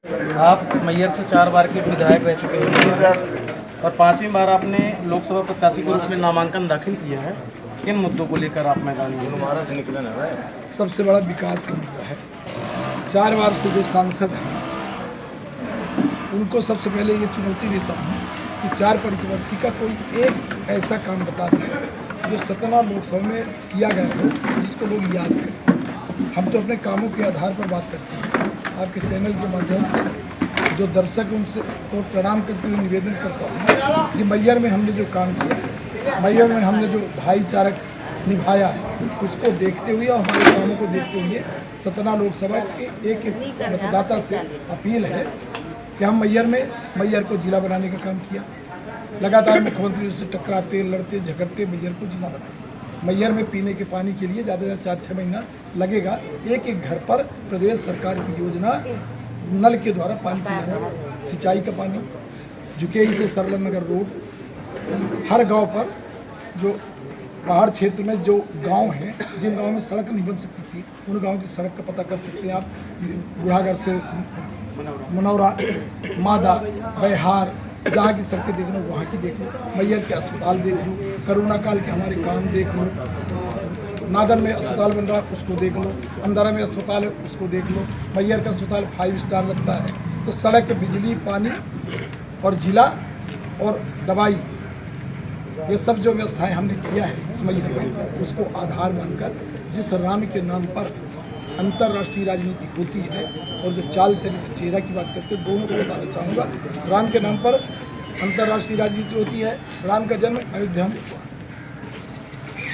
आप मैयर से 4 बार के विधायक रह चुके हैं और 5वीं बार आपने लोकसभा प्रत्याशी के रूप में नामांकन दाखिल किया है। किन मुद्दों को लेकर आप मैदान में? सबसे बड़ा विकास का मुद्दा है। 4 बार से जो सांसद हैं उनको सबसे पहले ये चुनौती देता हूँ कि 4 पंचवर्षीय का कोई एक ऐसा काम बता दें जो सतना लोकसभा में किया गया हो जिसको लोग याद करें। हम तो अपने कामों के आधार पर बात करते हैं। आपके चैनल के माध्यम से जो दर्शक उनसे को प्रणाम करते हुए निवेदन करता हूँ कि मैयर में हमने जो काम किया, मैयर में हमने जो भाईचारक निभाया है, उसको देखते हुए और हमारे कामों को देखते हुए सतना लोकसभा के एक मतदाता से अपील है कि हम मैयर को जिला बनाने का काम किया। लगातार मुख्यमंत्री से टकराते, लड़ते, झगड़ते मैयर को जिला बनाए। मैयर में पीने के पानी के लिए ज़्यादा से ज़्यादा 4-6 महीना लगेगा। एक एक घर पर प्रदेश सरकार की योजना नल के द्वारा पानी पिलाना, सिंचाई का पानी, जुकेई से सरलन नगर रोड, हर गांव पर जो पहाड़ क्षेत्र में जो गांव हैं जिन गांव में सड़क नहीं बन सकती थी उन गांव की सड़क का पता कर सकते हैं आप। बुढ़ागर से मनौरा, मादा, बैहार, जहाँ की सड़कें देख लो वहाँ की देख लो, मैयर के अस्पताल देख लो, कोरोना काल के हमारे काम देख लो, नादन में अस्पताल बन रहा है उसको देख लो, अंदरा में अस्पताल है उसको देख लो। मैयर का अस्पताल 5 स्टार लगता है। तो सड़क, बिजली, पानी और जिला और दवाई, ये सब जो व्यवस्थाएं हमने किया है इस मैयर में, उसको आधार मानकर जिस राम के नाम पर अंतर्राष्ट्रीय राजनीति होती है और जो चाल चलित चेहरा की बात करते हैं, दोनों को बताना चाहूँगा। राम के नाम पर अंतर्राष्ट्रीय राजनीति होती है। राम का जन्म अयोध्या में हुआ।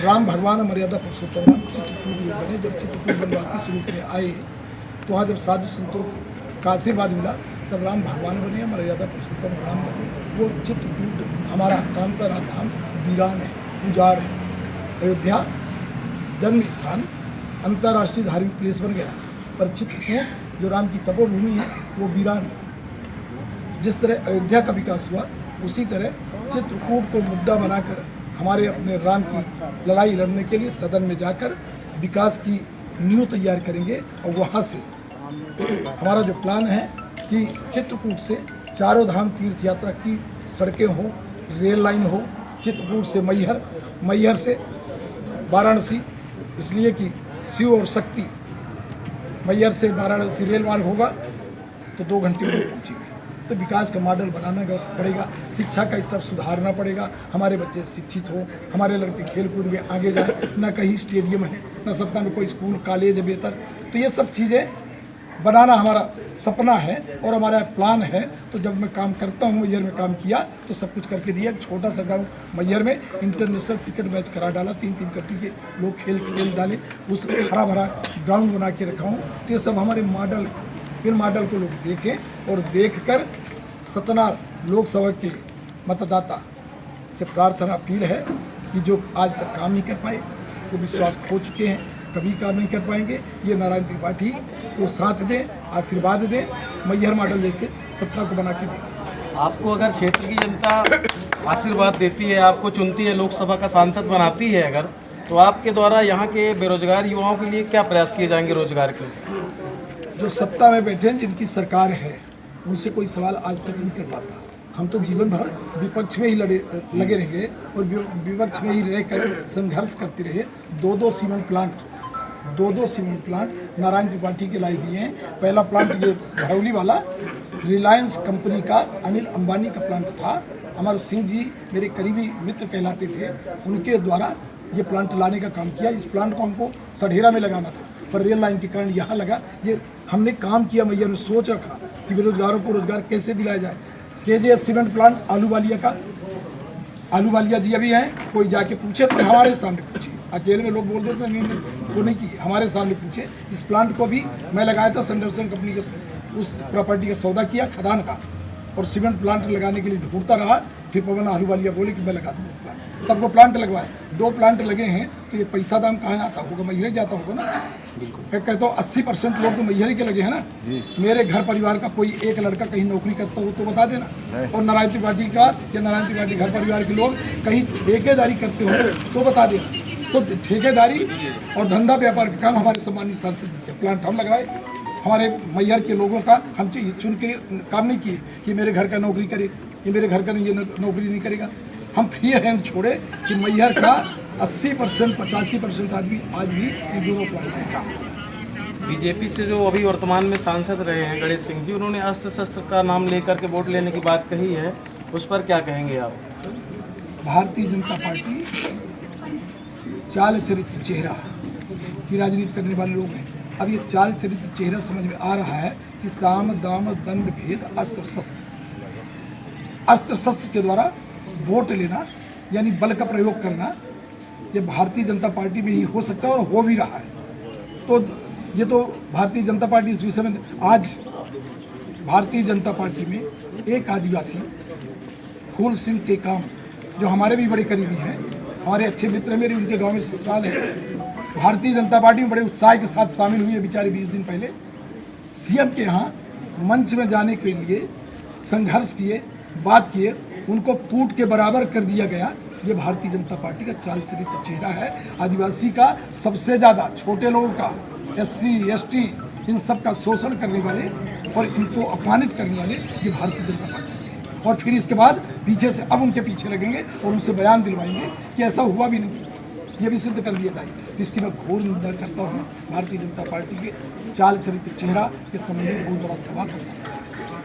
राम भगवान मर्यादा पुरुषोत्तम राम चित्रकूट में बने। जब चित्रकूट वनवासी स्वरूप में आए तो वहाँ जब साधु संतों का आशीर्वाद मिला तब राम भगवान बने, मर्यादा पुरुषोत्तम राम बने। वो चित्रकूट हमारा कांतारा धाम वीरान है, पुजार है। अयोध्या जन्म स्थान अंतर्राष्ट्रीय धार्मिक प्लेस बन गया, पर चित्रकूट जो राम की तपोभूमि है वो वीरान। जिस तरह अयोध्या का विकास हुआ उसी तरह चित्रकूट को मुद्दा बनाकर हमारे अपने राम की लड़ाई लड़ने के लिए सदन में जाकर विकास की नींव तैयार करेंगे। और वहाँ से हमारा जो प्लान है कि चित्रकूट से चारों धाम तीर्थ यात्रा की सड़कें हो, रेल लाइन हो, चित्रकूट से मैहर, मैहर से वाराणसी, इसलिए कि शिव और शक्ति, मैयर से वाराणसी रेल मार्ग होगा तो 2 घंटे में पहुँचेंगे। तो विकास का मॉडल बनाना पड़ेगा, शिक्षा का स्तर सुधारना पड़ेगा, हमारे बच्चे शिक्षित हो, हमारे लड़के खेल कूद में आगे जाए। न कहीं स्टेडियम है, न सतना में कोई स्कूल कॉलेज है बेहतर। तो ये सब चीज़ें बनाना हमारा सपना है और हमारा प्लान है। तो जब मैं काम करता हूँ, मैयर में काम किया तो सब कुछ करके दिया। छोटा सा ग्राउंड मैयर में इंटरनेशनल क्रिकेट मैच करा डाला, 3-3 कंट्री के लोग खेल डाले, उस हरा भरा ग्राउंड बना के रखा हूँ। तो ये सब हमारे मॉडल, फिर मॉडल को लोग देखें और देखकर सतना लोकसभा के मतदाता से प्रार्थना अपील है कि जो आज तक काम नहीं कर पाए वो विश्वास खो चुके हैं, कभी काम नहीं कर पाएंगे। ये नारायण त्रिपाठी को साथ दें, आशीर्वाद दें, मैयर मॉडल जैसे सपना को बना के दें। आपको अगर क्षेत्र की जनता आशीर्वाद देती है, आपको चुनती है, लोकसभा का सांसद बनाती है अगर, तो आपके द्वारा यहाँ के बेरोजगार युवाओं के लिए क्या प्रयास किए जाएंगे रोजगार के? जो सत्ता में बैठे हैं, जिनकी सरकार है, उनसे कोई सवाल आज तक नहीं कर पाता। हम तो जीवन भर विपक्ष में ही लगे रहे और विपक्ष में ही रहकर संघर्ष करते रहे। 2-2 सीमेंट प्लांट नारायण त्रिपाठी के लाई हुए हैं। पहला प्लांट ये भरौली वाला रिलायंस कंपनी का अनिल अंबानी का प्लांट था। अमर सिंह जी मेरे करीबी मित्र कहलाते थे, उनके द्वारा ये प्लांट लाने का काम किया। इस प्लांट को हमको सढेरा में लगाना था, पर रेल लाइन के कारण यहाँ लगा। ये हमने काम किया, मैयर में सोच रखा कि बेरोजगारों को रोजगार कैसे दिलाया जाए। KJS सीमेंट प्लांट आलूवालिया का, आलूवालिया जी अभी हैं, कोई जाके पूछे, पर हमारे सामने पूछे। अकेले में लोग बोल देते हैं नहीं, वो नहीं की, हमारे सामने पूछे। इस प्लांट को भी मैं लगाया था, संदर्शन कंपनी के उस प्रॉपर्टी का सौदा किया, खदान का, और सीमेंट प्लांट लगाने के लिए ढूंढता रहा। फिर पवन आलूवालिया बोले कि मैं लगा दूँगा प्लांट, तब वो प्लांट लगवाए। 2 प्लांट लगे हैं, तो ये पैसा दाम कहाँ आता होगा? मैहर जाता होगा ना। मैं कहता हूँ 80% लोग तो मैहर के लगे हैं ना। मेरे घर परिवार का कोई एक लड़का कहीं नौकरी करता हो तो बता देना, और नारायण त्रिपाठी का या नारायण त्रिपाठी घर परिवार के लोग कहीं ठेकेदारी करते हो तो बता देना। तो ठेकेदारी और धंधा व्यापार का काम हमारे सम्मानित सांसद जी के, प्लांट हम लगवाए। हमारे मैहर के लोगों का हम चुन के काम नहीं किए कि मेरे घर का नौकरी करे, ये मेरे घर का ये नौकरी नहीं करेगा। हम फ्री हैंड छोड़े कि मैहर का 80% 85% आदमी आज भी इन दोनों प्लान में काम। बीजेपी से जो अभी वर्तमान में सांसद रहे हैं गणेश सिंह जी, उन्होंने अस्त्र शस्त्र का नाम लेकर के वोट लेने की बात कही है, उस पर क्या कहेंगे आप? भारतीय जनता पार्टी चाल चरित्र चेहरा की राजनीति करने वाले लोग हैं। अब ये चाल चरित्र चेहरा समझ में आ रहा है कि साम दाम दंड भेद अस्त्र शस्त्र के द्वारा वोट लेना यानी बल का प्रयोग करना, ये भारतीय जनता पार्टी में ही हो सकता है और हो भी रहा है। तो ये तो भारतीय जनता पार्टी इस विषय में, आज भारतीय जनता पार्टी में एक आदिवासी फूल सिंह टेकाम जो हमारे भी बड़े करीबी हैं, हमारे अच्छे मित्र मेरे, उनके गांव में ससुराल है, भारतीय जनता पार्टी में बड़े उत्साह के साथ शामिल हुए बेचारे 20 दिन पहले। सीएम के यहाँ मंच में जाने के लिए संघर्ष किए, बात किए, उनको कूट के बराबर कर दिया गया। ये भारतीय जनता पार्टी का चाल चरित्र चेहरा है। आदिवासी का सबसे ज़्यादा, छोटे लोगों का, SC ST इन सब का शोषण करने वाले और इनको अपमानित करने वाले ये भारतीय जनता पार्टी है। और फिर इसके बाद पीछे से अब उनके पीछे लगेंगे और उनसे बयान दिलवाएंगे कि ऐसा हुआ भी नहीं, ये भी सिद्ध कर दिया जाए। तो इसकी मैं घोर निंदा करता हूँ। भारतीय जनता पार्टी के चाल चरित्र चेहरा के संबंध में बहुत बड़ा सवाल करता हूँ।